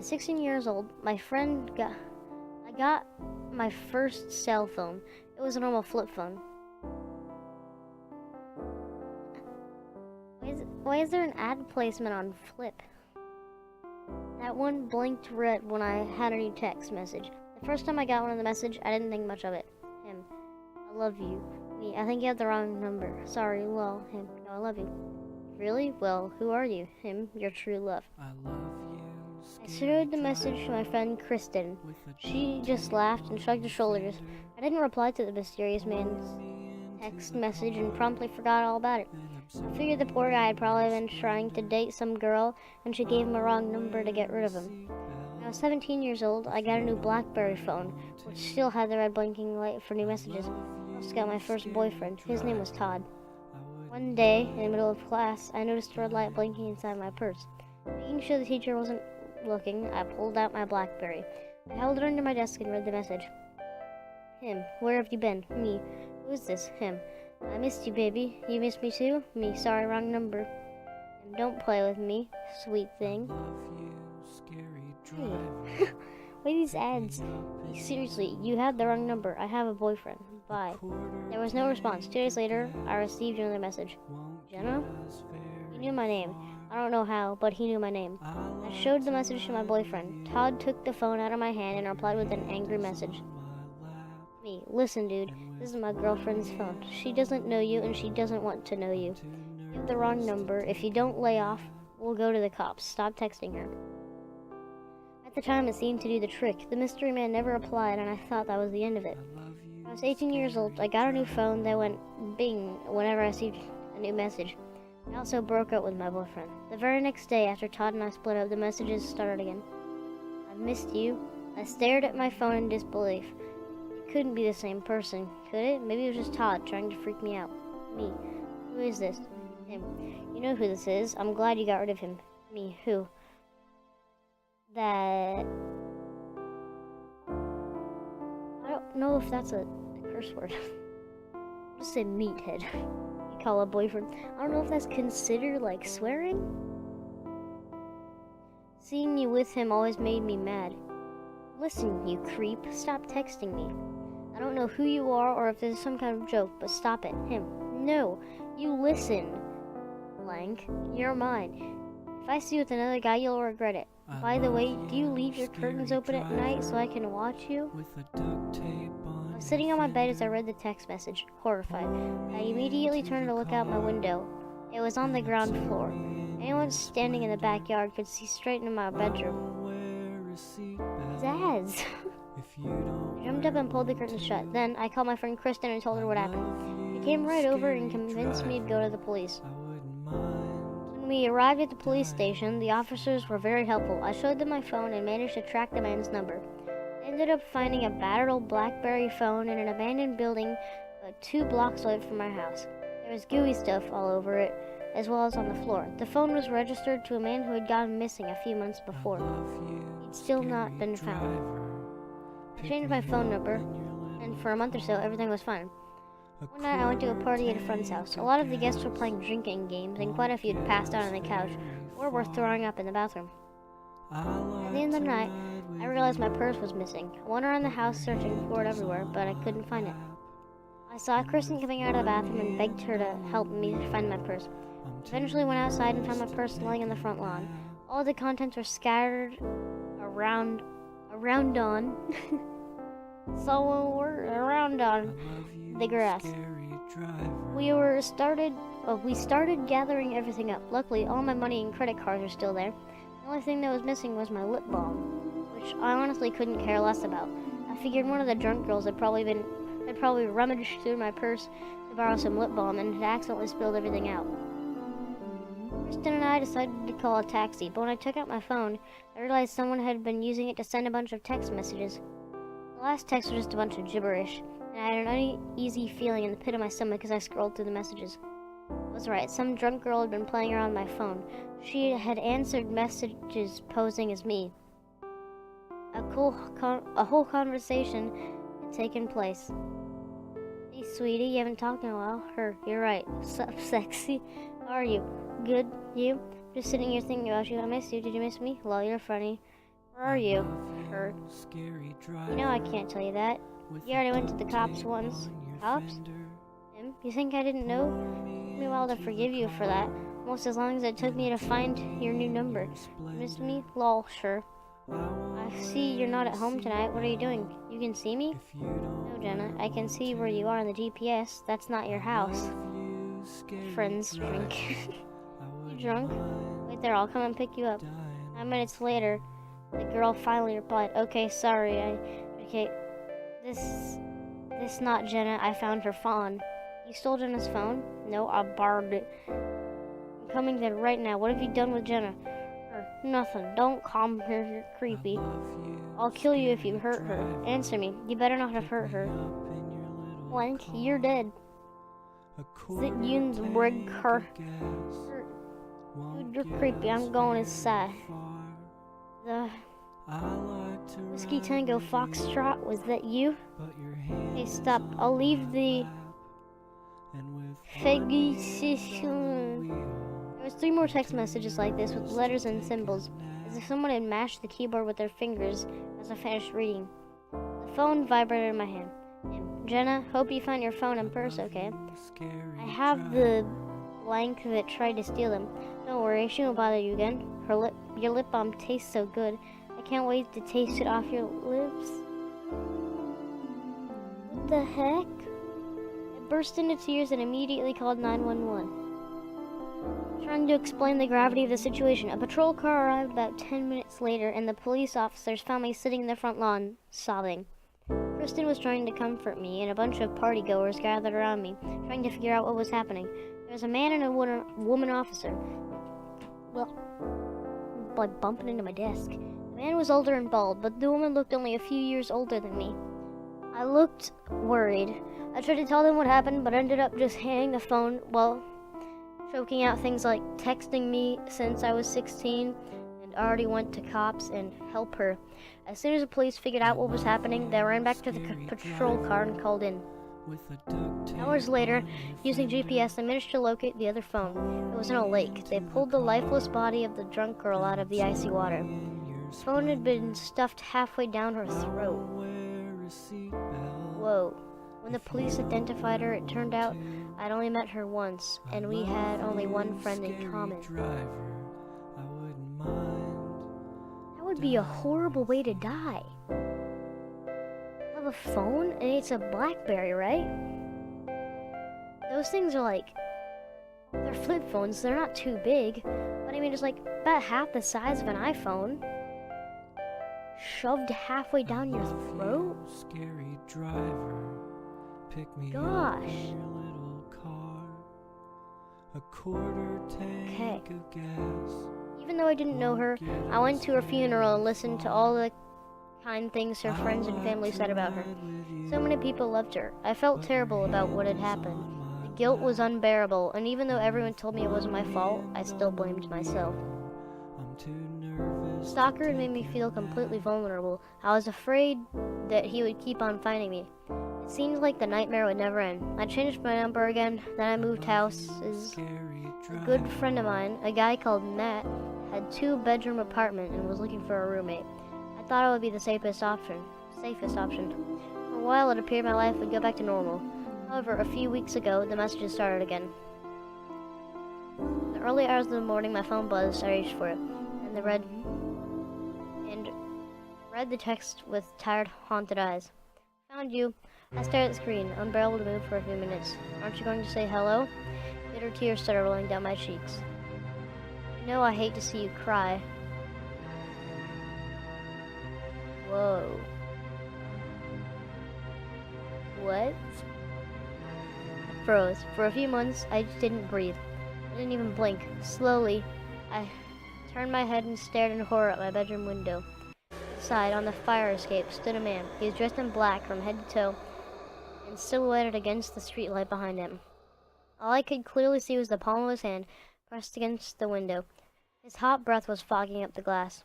At 16 years old, I got my first cell phone. It was a normal flip phone. Why is there an ad placement on Flip? That one blinked red when I had a new text message. The first time I got one of the message, I didn't think much of it. Him. I love you. Me. I think you have the wrong number. Sorry, well, him. No, I love you. Really? Well, who are you? Him. Your true love. I love you. I showed the message to my friend Kristen. She just laughed and shrugged her shoulders. I didn't reply to the mysterious man's text message and promptly forgot all about it. I figured the poor guy had probably been trying to date some girl and she gave him a wrong number to get rid of him. When I was 17 years old, I got a new BlackBerry phone, which still had the red blinking light for new messages. I also got my first boyfriend. His name was Todd. One day, in the middle of class, I noticed a red light blinking inside my purse. Making sure the teacher wasn't looking, I pulled out my BlackBerry. I held it under my desk and read the message. Him. Where have you been? Me. Who is this? Him. I missed you, baby. You missed me too? Me. Sorry, wrong number. And don't play with me, sweet thing. Hey. Wait, these ads. Seriously, you had the wrong number. I have a boyfriend. Bye. There was no response. 2 days later, I received another message. Jenna? He knew my name. I don't know how, but he knew my name. I showed the message to my boyfriend. Todd took the phone out of my hand and replied with an angry message. Me. Listen, dude, this is my girlfriend's phone. She doesn't know you and she doesn't want to know you. You have the wrong number. If you don't lay off, we'll go to the cops. Stop texting her. At the time, it seemed to do the trick. The mystery man never replied, and I thought that was the end of it. When I was 18 years old, I got a new phone that went bing whenever I received a new message. I also broke up with my boyfriend. The very next day, after Todd and I split up, the messages started again. I missed you. I stared at my phone in disbelief. Couldn't be the same person, could it? Maybe it was just Todd trying to freak me out. Me. Who is this? Him. You know who this is. I'm glad you got rid of him. Me. Who? That... I don't know if that's a curse word. Just say meathead. You call a boyfriend. I don't know if that's considered like swearing. Seeing you with him always made me mad. Listen, you creep. Stop texting me. I don't know who you are or if this is some kind of joke, but stop it. Him. No. You listen. Blank. You're mine. If I see you with another guy, you'll regret it. By the way, do you leave your curtains open at night so I can watch you? I was sitting on my bed as I read the text message, horrified. I immediately turned to look out my window. It was on the ground floor. Anyone standing in the backyard could see straight into my bedroom. These ads. I jumped up and pulled the curtains shut. Then I called my friend Kristen and told her what happened. She came right over and convinced me to go to the police. When we arrived at the police station, the officers were very helpful. I showed them my phone and managed to track the man's number. I ended up finding a battered old BlackBerry phone in an abandoned building 2 blocks away from my house. There was gooey stuff all over it, as well as on the floor. The phone was registered to a man who had gone missing a few months before. He'd still not been found. I changed my phone number, and for a month or so, everything was fine. One night, I went to a party at a friend's house. A lot of the guests were playing drinking games, and quite a few had passed out on the couch, or were throwing up in the bathroom. At the end of the night, I realized my purse was missing. I went around the house searching for it everywhere, but I couldn't find it. I saw Kristen coming out of the bathroom and begged her to help me find my purse. Eventually went outside and found my purse lying on the front lawn. All the contents were scattered around on the grass. We started gathering everything up. Luckily, all my money and credit cards were still there. The only thing that was missing was my lip balm, which I honestly couldn't care less about. I figured one of the drunk girls had probably rummaged through my purse to borrow some lip balm and had accidentally spilled everything out. Kristen and I decided to call a taxi, but when I took out my phone, I realized someone had been using it to send a bunch of text messages. The last text was just a bunch of gibberish, and I had an uneasy feeling in the pit of my stomach as I scrolled through the messages. I was right, some drunk girl had been playing around my phone. She had answered messages posing as me. A whole conversation had taken place. Hey, sweetie, you haven't talked in a while. Her, you're right. Sup, sexy? How are you? Good. You? Just sitting here thinking about you. I miss you. Did you miss me? Lol, you're funny. Where are you? Her. You know I can't tell you that. You already went to the cops once. Cops? Him? You think I didn't know? It took me a while to forgive you for that. Almost as long as it took me to find your new number. You missed me? Lol, sure. I see you're not at home tonight. What are you doing? You can see me? No, Jenna. I can see where you are on the GPS. That's not your house. Friends drink. You drunk? Wait there, I'll come and pick you up. 9 minutes later, the girl finally replied, okay, sorry, okay, this not Jenna, I found her phone. You stole Jenna's phone? No, I borrowed it. I'm coming there right now. What have you done with Jenna? Nothing. Don't come here, you're creepy. I'll kill you if you hurt her. Answer me. You better not have hurt her. Blank, you're dead. Sit Yoon's red car. Dude, you're creepy. I'm going inside. The Whiskey Tango Foxtrot, was that you? Hey, stop. I'll leave the There was 3 more text messages like this with letters and symbols, as if someone had mashed the keyboard with their fingers as I finished reading. The phone vibrated in my hand. Jenna, hope you found your phone and purse okay. I have the blank that tried to steal them. Don't worry, she won't bother you again. Your lip balm tastes so good. I can't wait to taste it off your lips. What the heck? I burst into tears and immediately called 911. Trying to explain the gravity of the situation, a patrol car arrived about 10 minutes later, and the police officers found me sitting in the front lawn, sobbing. Kristen was trying to comfort me, and a bunch of partygoers gathered around me, trying to figure out what was happening. There was a man and a woman officer. Well, like bumping into my desk. The man was older and bald, but the woman looked only a few years older than me. I looked worried. I tried to tell them what happened, but ended up just handing the phone, well, choking out things like texting me since I was 16 and already went to cops and help her. As soon as the police figured out what was happening, they ran back to the patrol car and called in. Hours later, using GPS, I managed to locate the other phone. It was in a lake. They pulled the lifeless body of the drunk girl out of the icy water. The phone had been stuffed halfway down her throat. Whoa. When the police identified her, it turned out I'd only met her once, and we had only one friend in common. That would be a horrible way to die. Have a phone, and it's a BlackBerry, right? Those things are like, they're flip phones, they're not too big, but I mean, it's like about half the size of an iPhone. Shoved halfway down your throat? Scary driver, pick me Gosh. up in your little car. A quarter tank of gas. Even though I didn't know her, I went to her funeral and listened to all the kind things her friends and family said about her. So many people loved her. I felt terrible about what had happened. The guilt was unbearable, and even though everyone told me it wasn't my fault, I still blamed myself. The stalker had made me feel completely vulnerable. I was afraid that he would keep on finding me. It seemed like the nightmare would never end. I changed my number again, then I moved houses. A good friend of mine, a guy called Nat, had a 2-bedroom apartment and was looking for a roommate. I thought it would be the safest option. For a while it appeared my life would go back to normal. However, a few weeks ago, the messages started again. In the early hours of the morning, my phone buzzed. I reached for it, and read the text with tired, haunted eyes. Found you. I stared at the screen, unbearable to move for a few minutes. Aren't you going to say hello? Bitter tears started rolling down my cheeks. You know I hate to see you cry. Whoa. What? I froze. For a few months, I just didn't breathe. I didn't even blink. Slowly, I turned my head and stared in horror at my bedroom window. Outside, on the fire escape, stood a man. He was dressed in black from head to toe and silhouetted against the streetlight behind him. All I could clearly see was the palm of his hand pressed against the window. His hot breath was fogging up the glass.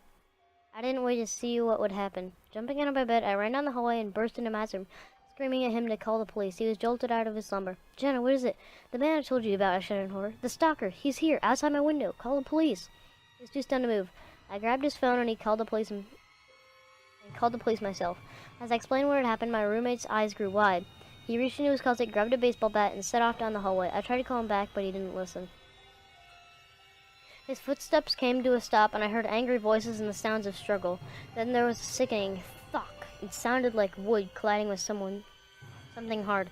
I didn't wait to see what would happen. Jumping out of my bed, I ran down the hallway and burst into Matt's room, screaming at him to call the police. He was jolted out of his slumber. Jenna, what is it? The man I told you about, I shouted in horror. The stalker. He's here, outside my window. Call the police. He was too stunned to move. I grabbed his phone and he called the police I called the police myself. As I explained what had happened, my roommate's eyes grew wide. He reached into his closet, grabbed a baseball bat, and set off down the hallway. I tried to call him back, but he didn't listen. His footsteps came to a stop, and I heard angry voices and the sounds of struggle. Then there was a sickening thunk. It sounded like wood colliding with something hard.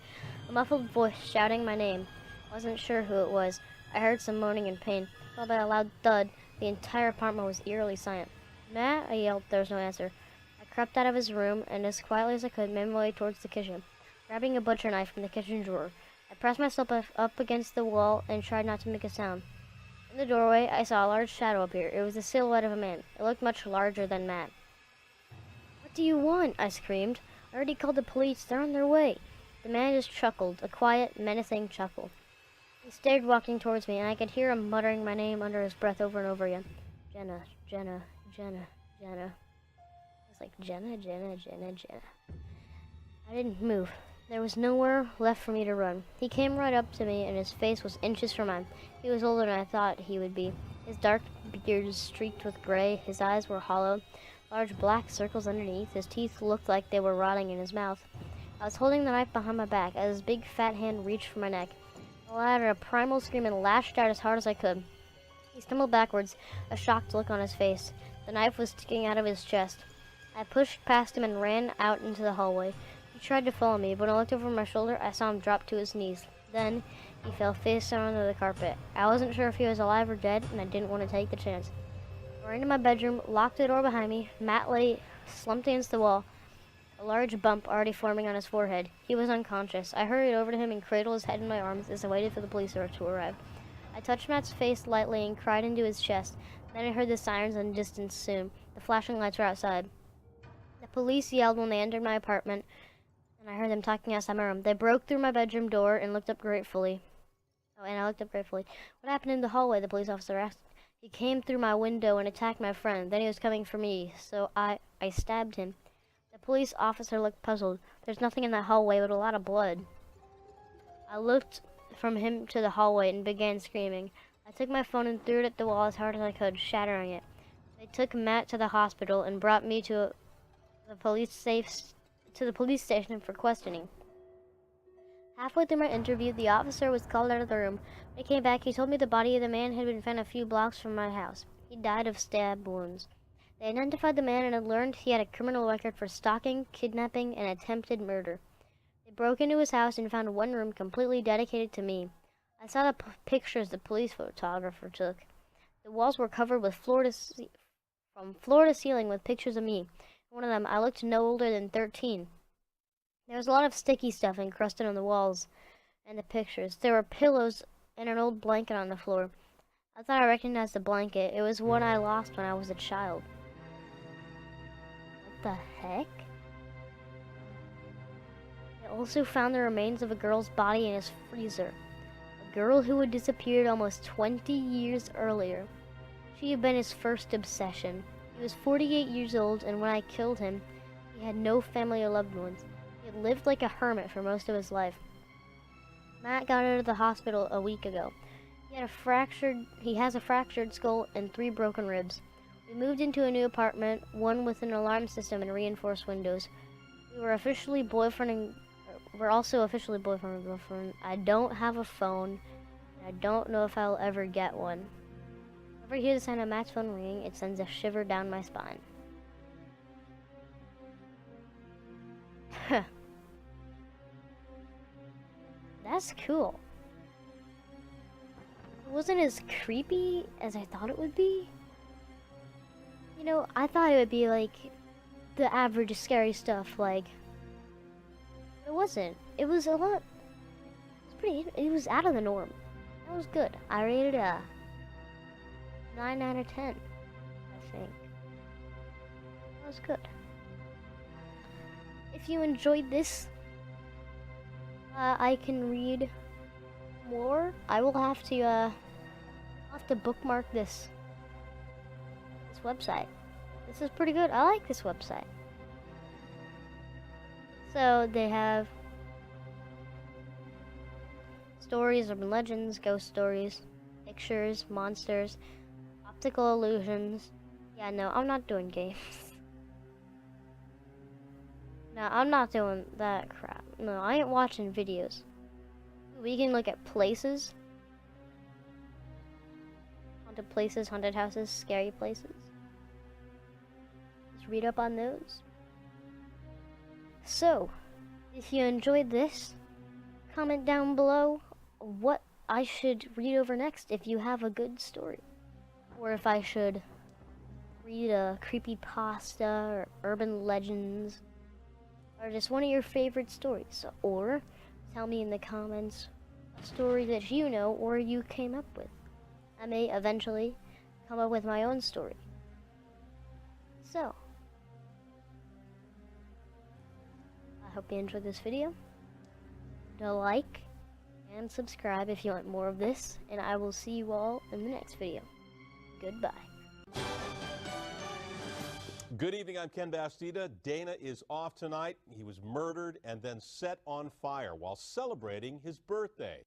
A muffled voice shouting my name. I wasn't sure who it was. I heard some moaning and pain. Followed by a loud thud. The entire apartment was eerily silent. "Matt?" I yelled. There was no answer. I crept out of his room, and as quietly as I could, made my way towards the kitchen. Grabbing a butcher knife from the kitchen drawer, I pressed myself up against the wall and tried not to make a sound. In the doorway, I saw a large shadow appear. It was the silhouette of a man. It looked much larger than Matt. "What do you want?" I screamed. "I already called the police. They're on their way." The man just chuckled, a quiet, menacing chuckle. He stared, walking towards me, and I could hear him muttering my name under his breath over and over again. "Jenna, Jenna, Jenna, Jenna." It's like, Jenna, Jenna, Jenna, Jenna. I didn't move. There was nowhere left for me to run. He came right up to me, and his face was inches from mine. He was older than I thought he would be. His dark beard was streaked with gray. His eyes were hollow, large black circles underneath. His teeth looked like they were rotting in his mouth. I was holding the knife behind my back as his big fat hand reached for my neck. I uttered a primal scream and lashed out as hard as I could. He stumbled backwards, a shocked look on his face. The knife was sticking out of his chest. I pushed past him and ran out into the hallway. He tried to follow me, but when I looked over my shoulder, I saw him drop to his knees. Then, he fell face down onto the carpet. I wasn't sure if he was alive or dead, and I didn't want to take the chance. I ran to my bedroom, locked the door behind me. Matt lay slumped against the wall, a large bump already forming on his forehead. He was unconscious. I hurried over to him and cradled his head in my arms as I waited for the police to arrive. I touched Matt's face lightly and cried into his chest. Then I heard the sirens in the distance soon. The flashing lights were outside. The police yelled when they entered my apartment, and I heard them talking outside my room. They broke through my bedroom door and looked up gratefully. I looked up gratefully. "What happened in the hallway?" the police officer asked. "He came through my window and attacked my friend. Then he was coming for me, so I stabbed him." The police officer looked puzzled. "There's nothing in that hallway but a lot of blood." I looked from him to the hallway and began screaming. I took my phone and threw it at the wall as hard as I could, shattering it. They took Matt to the hospital and brought me to the police station for questioning. Halfway through my interview, the officer was called out of the room. When he came back, he told me the body of the man had been found a few blocks from my house. He died of stab wounds. They identified the man and had learned he had a criminal record for stalking, kidnapping, and attempted murder. They broke into his house and found one room completely dedicated to me. I saw the pictures the police photographer took. The walls were covered with from floor to ceiling with pictures of me. One of them, I looked no older than 13. There was a lot of sticky stuff encrusted on the walls and the pictures. There were pillows and an old blanket on the floor. I thought I recognized the blanket. It was one I lost when I was a child. What the heck? They also found the remains of a girl's body in his freezer. A girl who had disappeared almost 20 years earlier. She had been his first obsession. He was 48 years old, and when I killed him, he had no family or loved ones. He had lived like a hermit for most of his life. Matt got out of the hospital a week ago. He has a fractured skull and 3 broken ribs. We moved into a new apartment, one with an alarm system and reinforced windows. We're also officially boyfriend and girlfriend. I don't have a phone, and I don't know if I'll ever get one. Whenever I hear the sound of Matt's phone ringing, it sends a shiver down my spine. That's cool. It wasn't as creepy as I thought it would be. You know, I thought it would be like the average scary stuff, like, it wasn't. It was a lot, it was out of the norm. That was good. I rated it a 9 out of 10, I think. That was good. If you enjoyed this, I can read more. I will have to bookmark this website. This is pretty good. I like this website. So they have stories, urban legends, ghost stories, pictures, monsters, optical illusions. Yeah, no, I'm not doing games. No, I'm not doing that crap. No, I ain't watching videos. We can look at places. Haunted places, haunted houses, scary places. Just read up on those. So, if you enjoyed this, comment down below what I should read over next if you have a good story. Or if I should read a creepypasta or urban legends. Or just one of your favorite stories. Or tell me in the comments a story that you know or you came up with. I may eventually come up with my own story. So, I hope you enjoyed this video. Don't like and subscribe if you want more of this, and I will see you all in the next video. Goodbye. Good evening, I'm Ken Bastida. Dana is off tonight. He was murdered and then set on fire while celebrating his birthday.